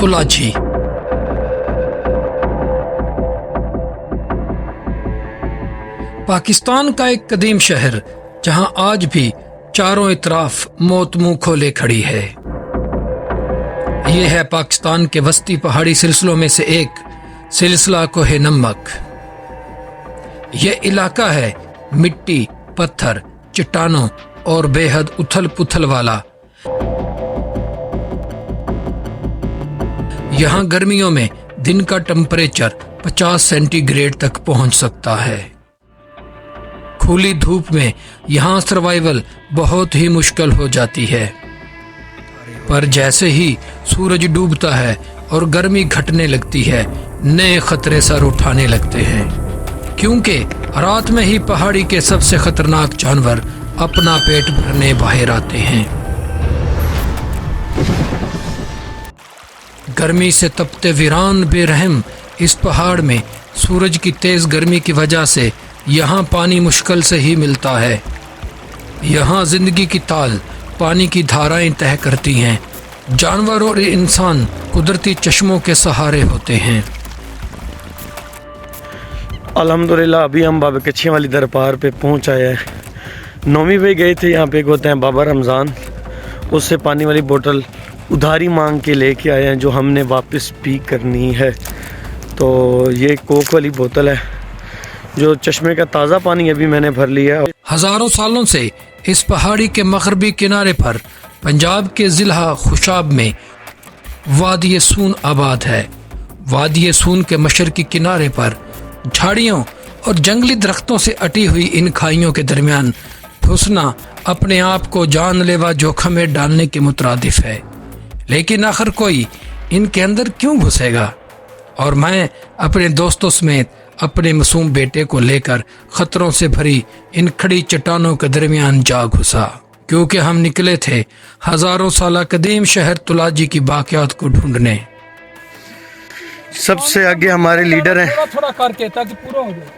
तुलाजी। पाकिस्तान का एक कदीम शहर जहां आज भी चारों इतराफ मौत मुंह खोले खड़ी है। ये है पाकिस्तान के वस्ती पहाड़ी सिलसिलों में से एक सिलसिला कोहे नमक। यह इलाका है मिट्टी, पत्थर, चट्टानों और बेहद उथल पुथल वाला। यहाँ गर्मियों में दिन का टेम्परेचर 50 सेंटीग्रेड तक पहुंच सकता है। खुली धूप में यहाँ सर्वाइवल बहुत ही मुश्किल हो जाती है, पर जैसे ही सूरज डूबता है और गर्मी घटने लगती है, नए खतरे सर उठाने लगते हैं, क्योंकि रात में ही पहाड़ी के सबसे खतरनाक जानवर अपना पेट भरने बाहर आते हैं। गर्मी से तपते वीरान बेरहम इस पहाड़ में सूरज की तेज गर्मी की वजह से यहाँ पानी मुश्किल से ही मिलता है। यहाँ जिंदगी की ताल पानी की धाराएं तय करती हैं। जानवर और इंसान कुदरती चश्मों के सहारे होते हैं। अल्हम्दुलिल्लाह अभी हम बाबा कच्छे वाली दरबार पे पहुंच आए हैं। नौमी पे गए थे, यहाँ पे एक होते हैं बाबा रमज़ान, उससे पानी वाली बोतल उधारी मांग के लेके आए हैं जो हमने वापस पी करनी है। तो ये कोक वाली बोतल है जो चश्मे का ताज़ा पानी अभी मैंने भर लिया है। हजारों सालों से इस पहाड़ी के मगरबी किनारे पर पंजाब के ज़िला खुशाब में वादी सून आबाद है। वादी सून के मशरकी किनारे पर झाड़ियों और जंगली दरख्तों से अटी हुई इन खाइयों के दरमियान घुसना अपने आप को जानलेवा जोखिम में डालने के मुतरादिफ है। लेकिन आखिर कोई इनके अंदर क्यों घुसेगा? और मैं अपने दोस्तों समेत अपने मासूम बेटे को लेकर खतरों से भरी इन खड़ी चट्टानों के दरमियान जा घुसा, क्योंकि हम निकले थे हजारों साल कदीम शहर तुलाजी की बाकियात को ढूंढने। सबसे आगे हमारे लीडर हैं। थोड़ा करके ताकि पूरा हो जाए।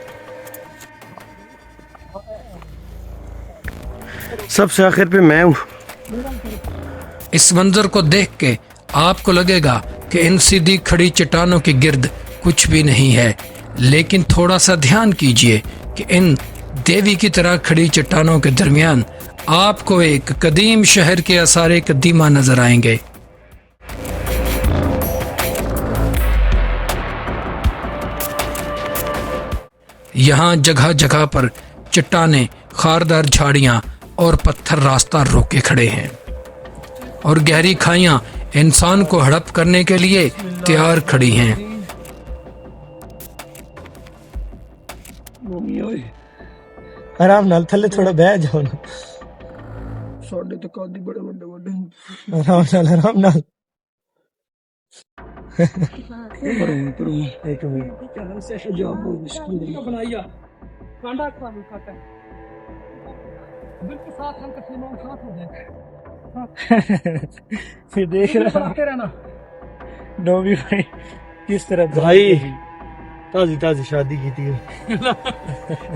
सबसे आखिर पे मैं हूँ। इस मंजर को देख के आपको लगेगा कि इन सीधी खड़ी चट्टानों के गिर्द कुछ भी नहीं है, लेकिन थोड़ा सा ध्यान कीजिए कि इन देवी की तरह खड़ी चट्टानों के दरमियान आपको एक कदीम शहर के आसारे कदीमा नजर आएंगे। यहाँ जगह जगह पर चट्टानें, खारदार झाड़ियाँ और पत्थर रास्ता रोके खड़े हैं, और गहरी खाइयाँ इंसान को हड़प करने के लिए तैयार खड़ी हैं। आराम नाल थल्ले थोड़ा बह जाओ ना। साढ़े तो कादी बड़े बड़े बड़े आराम नाल एक मिनट कांडा खाने खाता है बिल्कुल साथ हम कसे नौ साथ हो जाए। फिर देख रहा रहना नौमी भाई किस तरह भाई ताजी ताजी शादी की थी।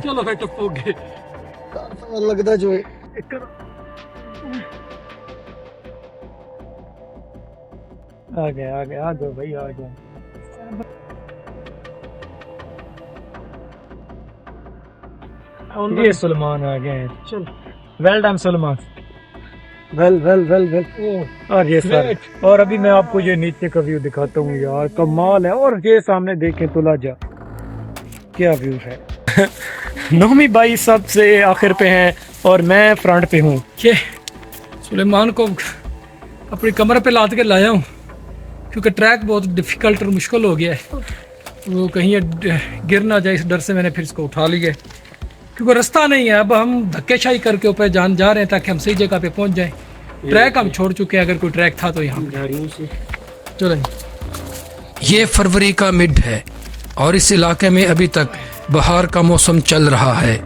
चलो भाई टप्पो गए लगता जो है आ गया आ जाओ भाई आ गया। ये सलमान आ गए हैं। चल वेल डन सलमान। वेल और ये सर, और अभी मैं आपको ये नीचे का व्यू दिखाता हूँ यार, कमाल है। और ये सामने देखें तुलाजा, क्या व्यू है। नौमी भाई सबसे आखिर पे हैं और मैं फ्रंट पे हूँ। ये सुलेमान को अपनी कमर पे लाद के लाया हूँ, क्योंकि ट्रैक बहुत डिफिकल्ट और मुश्किल हो गया है। वो कहीं गिर ना जाए, इस डर से मैंने फिर इसको उठा लिया, क्योंकि रास्ता नहीं है। अब हम धक्केशाही करके ऊपर जा रहे हैं ताकि हम सही जगह पे पहुंच जाएं। ट्रैक हम छोड़ चुके हैं, अगर कोई ट्रैक था तो यहाँ चलो। ये फरवरी का मिड है और इस इलाके में अभी तक बहार का मौसम चल रहा है,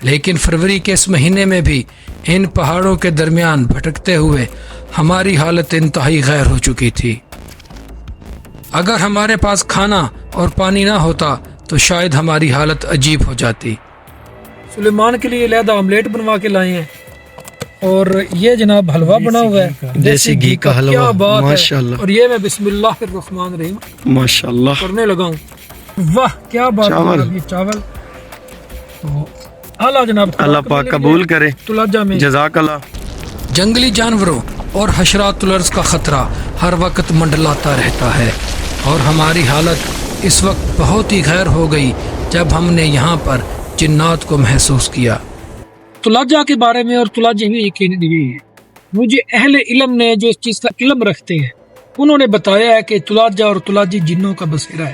लेकिन फरवरी के इस महीने में भी इन पहाड़ों के दरमियान भटकते हुए हमारी हालत इंतहाई गैर हो चुकी थी। अगर हमारे पास खाना और पानी ना होता तो शायद हमारी हालत अजीब हो जाती। सुलेमान के लिए लहदा ऑमलेट बनवा के लाए हैं اور یہ جناب حلوہ بنا ہوا ہے دیسی گھی کا حلوہ، کیا بات ہے۔ ماشاءاللہ۔ اور یہ میں بسم اللہ الرحمن الرحیم ماشاءاللہ کرنے لگا ہوں۔ واہ کیا بات ہے چاول۔ جناب، یہ چاول تو اعلیٰ جناب، اللہ پاک قبول کرے، تلاجہ میں جزاک اللہ۔ جنگلی جانوروں اور حشرات الارض کا خطرہ ہر وقت منڈلاتا رہتا ہے، اور ہماری حالت اس وقت بہت ہی غیر ہو گئی جب ہم نے یہاں پر جنات کو محسوس کیا۔ تلاجہ کے بارے میں اور تلاجہ میں یقین دی گئی ہے، مجھے اہل علم نے جو اس چیز کا علم رکھتے ہیں انہوں نے بتایا ہے کہ تلاجہ اور تلاجی جنوں کا بسیرا ہے۔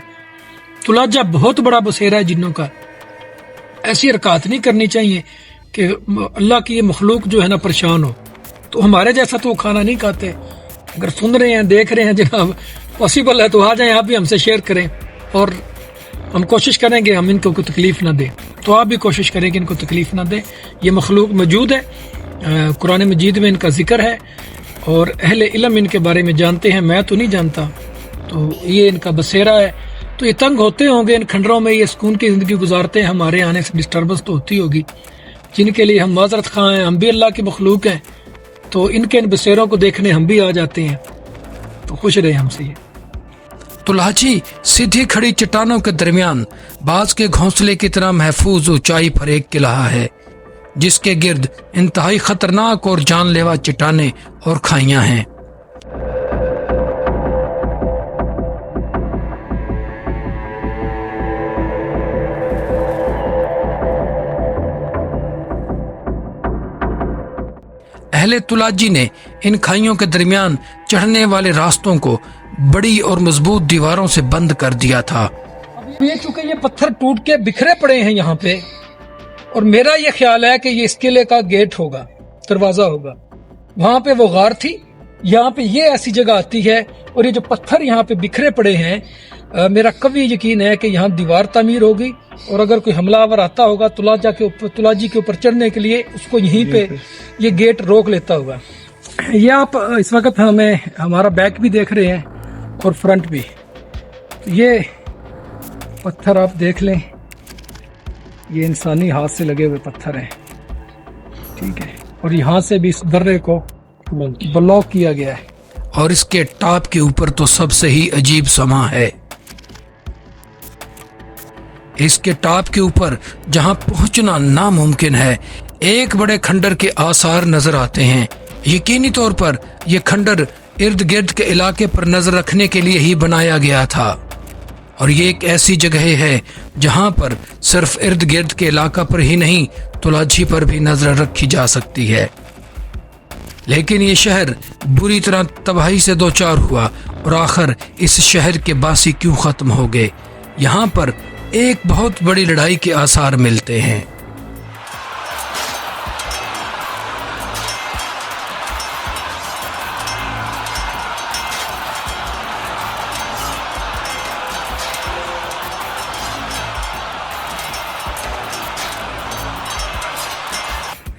تلاجہ بہت بڑا بسیرا ہے جنوں کا۔ ایسی حرکات نہیں کرنی چاہیے کہ اللہ کی یہ مخلوق جو ہے نا پریشان ہو، تو ہمارے جیسا تو وہ کھانا نہیں کھاتے۔ اگر سن رہے ہیں دیکھ رہے ہیں جناب، پاسبل ہے تو آ جائیں، آپ بھی ہم سے شیئر کریں، اور ہم کوشش کریں گے ہم ان کو کوئی تکلیف نہ دیں، تو آپ بھی کوشش کریں کہ ان کو تکلیف نہ دیں۔ یہ مخلوق موجود ہے، قرآن مجید میں ان کا ذکر ہے، اور اہل علم ان کے بارے میں جانتے ہیں، میں تو نہیں جانتا، تو یہ ان کا بسیرا ہے۔ تو یہ تنگ ہوتے ہوں گے ان کھنڈروں میں، یہ سکون کی زندگی گزارتے ہیں، ہمارے آنے سے ڈسٹربنس تو ہوتی ہوگی، جن کے لیے ہم معذرت خواہ ہیں، ہم بھی اللہ کی مخلوق ہیں، تو ان کے ان بسیروں کو دیکھنے ہم بھی آ جاتے ہیں، تو خوش رہے ہم سے۔ تلاجی سیدھی کھڑی چٹانوں کے درمیان باز کے گھونسلے کی طرح محفوظ اونچائی پر ایک قلعہ ہے، جس کے گرد انتہائی خطرناک اور جان لیوا چٹانیں اور کھائیاں ہیں۔ اہل تلاجی نے ان کھائیوں کے درمیان چڑھنے والے راستوں کو بڑی اور مضبوط دیواروں سے بند کر دیا تھا۔ یہ چونکہ یہ پتھر ٹوٹ کے بکھرے پڑے ہیں یہاں پہ، اور میرا یہ خیال ہے کہ یہ اس قلعے کا گیٹ ہوگا، دروازہ ہوگا۔ وہاں پہ وہ غار تھی، یہاں پہ یہ ایسی جگہ آتی ہے، اور یہ جو پتھر یہاں پہ بکھرے پڑے ہیں، میرا قوی یقین ہے کہ یہاں دیوار تعمیر ہوگی، اور اگر کوئی حملہ آور آتا ہوگا تلاجی کے اوپر چڑھنے کے لیے، اس کو یہیں پہ یہ گیٹ روک لیتا ہوگا۔ یہ آپ اس وقت ہمیں ہمارا بیک بھی دیکھ رہے ہیں اور فرنٹ بھی، یہ پتھر آپ دیکھ لیں، یہ انسانی ہاتھ سے لگے ہوئے پتھر ہیں، ٹھیک ہے، اور یہاں سے بھی اس درے کو بلاک کیا گیا ہے، اور اس کے ٹاپ کے اوپر تو سب سے ہی عجیب سما ہے۔ اس کے ٹاپ کے اوپر جہاں پہنچنا ناممکن ہے، ایک بڑے کھنڈر کے آثار نظر آتے ہیں۔ یقینی طور پر یہ کھنڈر ارد گرد کے علاقے پر نظر رکھنے کے لیے ہی بنایا گیا تھا، اور یہ ایک ایسی جگہ ہے جہاں پر صرف ارد گرد کے علاقہ پر ہی نہیں، تلاجی پر بھی نظر رکھی جا سکتی ہے۔ لیکن یہ شہر بری طرح تباہی سے دوچار ہوا، اور آخر اس شہر کے باسی کیوں ختم ہو گئے؟ یہاں پر ایک بہت بڑی لڑائی کے آثار ملتے ہیں۔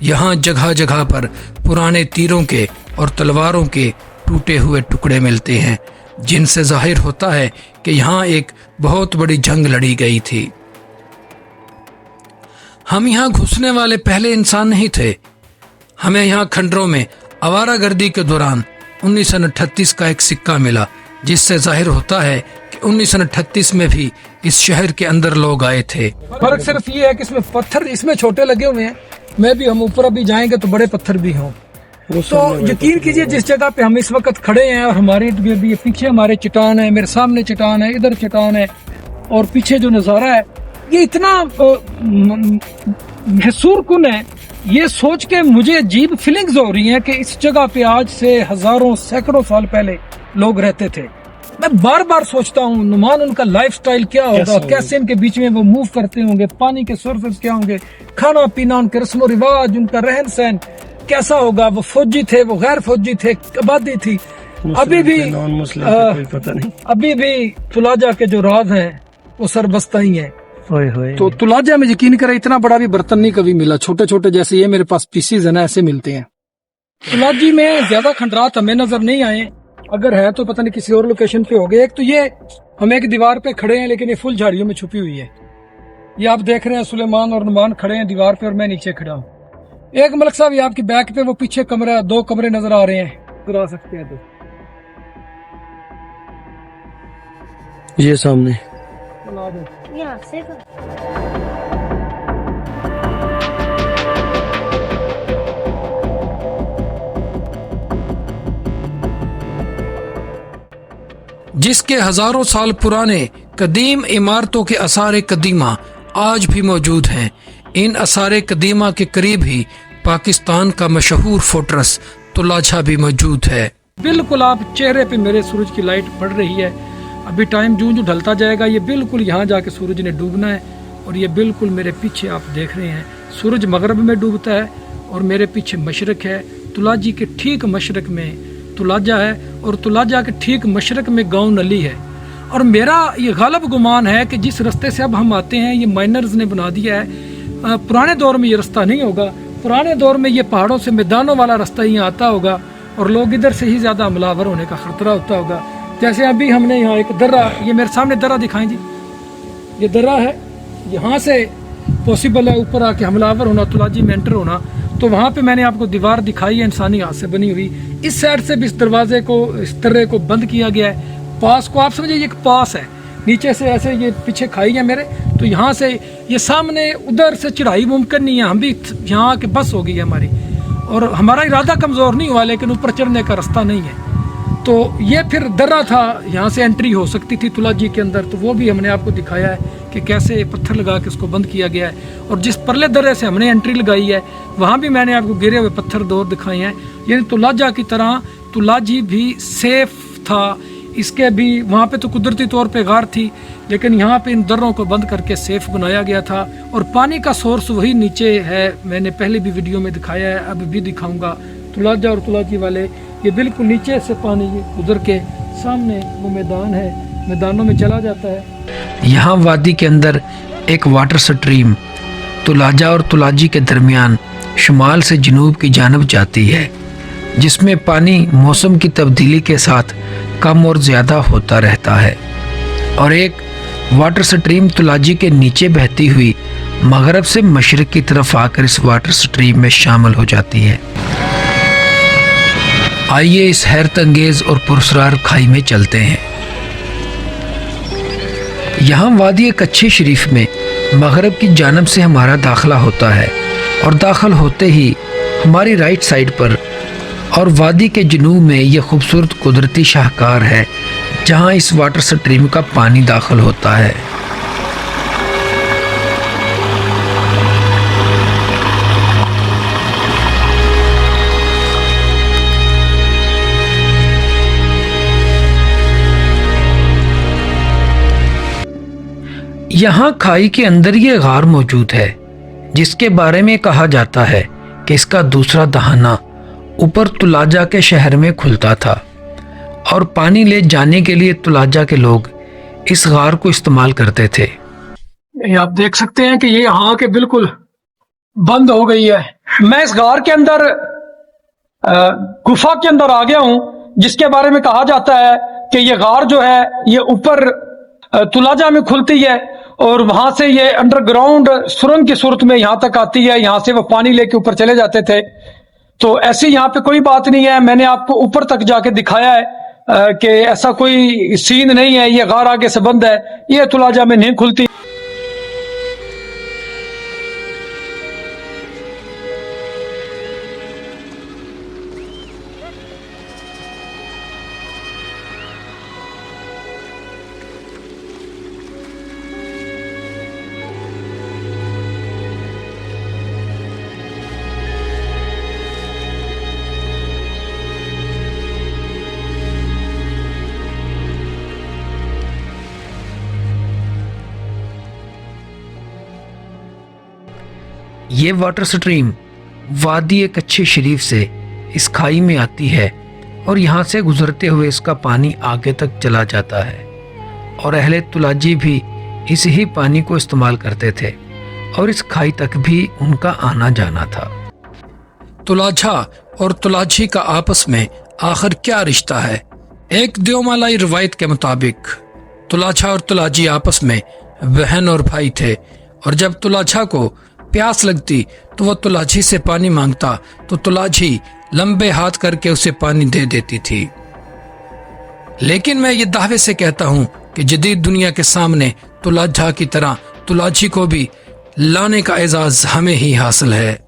یہاں جگہ جگہ پر پرانے تیروں کے اور تلواروں کے ٹوٹے ہوئے ٹکڑے ملتے ہیں، جن سے ظاہر ہوتا ہے کہ یہاں ایک بہت بڑی جنگ لڑی گئی تھی۔ ہم یہاں گھسنے والے پہلے انسان نہیں تھے۔ ہمیں یہاں کھنڈروں میں آوارہ گردی کے دوران 1938 کا ایک سکہ ملا، جس سے ظاہر ہوتا ہے کہ 1938 میں بھی اس شہر کے اندر لوگ آئے تھے۔ فرق صرف یہ ہے کہ اس میں پتھر اس میں چھوٹے لگے ہوئے ہیں، میں بھی ہم اوپر ابھی جائیں گے تو بڑے پتھر بھی ہوں۔ تو یقین کیجئے جس جگہ پہ ہم اس وقت کھڑے ہیں، اور ہمارے پیچھے ہمارے چٹان ہے، میرے سامنے چٹان ہے، ادھر چٹان ہے، اور پیچھے جو نظارہ ہے یہ اتنا محصور کن ہے، یہ سوچ کے مجھے عجیب فیلنگز ہو رہی ہیں کہ اس جگہ پہ آج سے ہزاروں سینکڑوں سال پہلے لوگ رہتے تھے۔ میں بار بار سوچتا ہوں نعمان ان کا لائف سٹائل کیا ہوگا، کیسے ان کے بیچ میں وہ موو کرتے ہوں گے، پانی کے سورسز کیا ہوں گے، کھانا پینا، ان کے رسم و رواج، ان کا رہن سہن کیسا ہوگا، وہ فوجی تھے، وہ غیر فوجی تھے، آبادی تھی۔ ابھی بھی تلاجہ کے جو راز ہیں وہ سربستہ ہی ہیں۔ تو تلاجہ میں یقین کرے اتنا بڑا بھی برتن نہیں کبھی ملا، چھوٹے چھوٹے جیسے یہ میرے پاس پیسیز ہیں نا، ایسے ملتے ہیں۔ تلاجی میں زیادہ کھنڈرات ہمیں نظر نہیں آئے، اگر ہے تو پتہ نہیں کسی اور لوکیشن پہ ہو گئے۔ ایک تو یہ ہم ایک دیوار پہ کھڑے ہیں، لیکن یہ فل جھاڑیوں میں چھپی ہوئی ہے۔ یہ آپ دیکھ رہے ہیں سلیمان اور نعمان کھڑے ہیں دیوار پہ، اور میں نیچے کھڑا ہوں۔ एक मलक साहब, ये आपकी बैक पे वो पीछे कमरा, 2 कमरे नजर आ रहे हैं, इधर आ सकते हैं तो ये सामने चला दो। यहाँ से जिसके हजारों साल पुराने कदीम इमारतों के आसार कदीमा आज भी मौजूद हैं। इन आसार कदीमा के करीब ही पाकिस्तान का मशहूर फोर्ट्रेस तुलाझा भी मौजूद है। बिल्कुल आप चेहरे पे मेरे सूरज की लाइट पड़ रही है। अभी टाइम जूं जूं ढलता जाएगा, ये बिल्कुल यहाँ जाके सूरज ने डूबना है। और ये बिल्कुल मेरे पीछे आप देख रहे हैं, सूरज मगरब में डूबता है और मेरे पीछे मशरक है। तुलाजी के ठीक मशरक में तुलाजा है और तुलाजा के ठीक मशरक में गाँव नली है। और मेरा ये गालिब गुमान है कि जिस रास्ते से अब हम आते हैं, ये माइनर्स ने बना दिया है। पुराने दौर में ये रास्ता नहीं होगा, पुराने दौर में ये पहाड़ों से मैदानों वाला रास्ता ही आता होगा और लोग इधर से ही ज़्यादा हमलावर होने का खतरा होता होगा। जैसे अभी हमने यहाँ एक दर्रा, ये मेरे सामने दर्रा दिखाएं जी, ये दर्रा है, यहाँ से पॉसिबल है ऊपर आके हमलावर होना, तुलाजी में एंटर होना। तो वहाँ पे मैंने आपको दीवार दिखाई है इंसानी हाथ से बनी हुई। इस साइड से भी इस दरवाजे को, इस दर्रे को बंद किया गया है। पास को आप समझिए ये एक पास है, नीचे से ऐसे ये पीछे खाई है मेरे, तो यहाँ से ये सामने उधर से चढ़ाई मुमकिन नहीं है। हम भी यहाँ आके बस हो गई है हमारी, और हमारा इरादा कमज़ोर नहीं हुआ, लेकिन ऊपर चढ़ने का रास्ता नहीं है। तो ये फिर दर्रा था, यहाँ से एंट्री हो सकती थी तुलाजी के अंदर, तो वो भी हमने आपको दिखाया है कि कैसे पत्थर लगा के उसको बंद किया गया है। और जिस परले दर्रे से हमने एंट्री लगाई है, वहाँ भी मैंने आपको गिरे हुए पत्थर दो दिखाए हैं। यानी तुलाजा की तरह तुलाजी भी सेफ था। इसके भी वहाँ पे तो कुदरती तौर पे गार थी, लेकिन यहाँ पे इन दर्रों को बंद करके सेफ बनाया गया था। और पानी का सोर्स वही नीचे है, मैंने पहले भी वीडियो में दिखाया है, अब भी दिखाऊंगा। तुलाजा और तुलाजी वाले ये बिल्कुल नीचे से पानी गुजर के सामने वो मैदान है, मैदानों में चला जाता है। यहाँ वादी के अंदर एक वाटर स्ट्रीम तुलाजा और तुलाजी के दरमियान शुमाल से जनूब की जानब जाती है, जिसमें पानी मौसम की तब्दीली के साथ कम और ज़्यादा होता रहता है। और एक वाटर स्ट्रीम तुलाजी के नीचे बहती हुई मगरब से मशरक़ की तरफ आकर इस वाटर स्ट्रीम में शामिल हो जाती है। आइए इस हैरत अंगेज़ और पुरस्कार खाई में चलते हैं। यहाँ वादी कच्छी शरीफ में मगरब की जानब से हमारा दाखिला होता है, और दाखिल होते ही हमारी राइट साइड पर और वादी के जनूब में ये खूबसूरत कुदरती शाहकार है, जहाँ इस वाटर स्ट्रीम का पानी दाखिल होता है। यहाँ खाई के अंदर ये गार मौजूद है, जिसके बारे में कहा जाता है कि इसका दूसरा दहाना ऊपर तुलाजा के शहर में खुलता था, और पानी ले जाने के लिए तुलाजा के लोग इस गार को इस्तेमाल करते थे। ये आप देख सकते हैं कि ये यहाँ के बिल्कुल बंद हो गई है। मैं इस गार के अंदर गुफा के अंदर आ गया हूँ, जिसके बारे में कहा जाता है कि ये गार जो है ये ऊपर तुलाजा में खुलती है, और वहां से ये अंडरग्राउंड सुरंग की सूरत में यहाँ तक आती है। यहाँ से वो पानी लेके ऊपर चले जाते थे। तो ऐसी यहाँ पे कोई बात नहीं है, मैंने आपको ऊपर तक जाके दिखाया है कि ऐसा कोई सीन नहीं है। ये गार आगे से बंद है, ये तुलाजा में नहीं खुलती। ये वाटर स्ट्रीम वादी कच्छी शरीफ से इस खाई में आती है, और यहाँ से गुजरते हुए इसका पानी आगे तक चला जाता है। और अहले तुलाजी भी इस ही पानी को इस्तेमाल करते थे, और इस खाई तक भी उनका आना जाना था। तुलाझा और तुलाजी का आपस में आखिर क्या रिश्ता है? एक देवमालाई रिवायत के मुताबिक तुलाझा और तुलाजी आपस में बहन और भाई थे, और जब तुलाझा को प्यास लगती तो वो तुलाझी से पानी मांगता तो तुलाझी लंबे हाथ करके उसे पानी दे देती थी। लेकिन मैं ये दावे से कहता हूँ कि जदीद दुनिया के सामने तुलाझा की तरह तुलाझी को भी लाने का एजाज हमें ही हासिल है।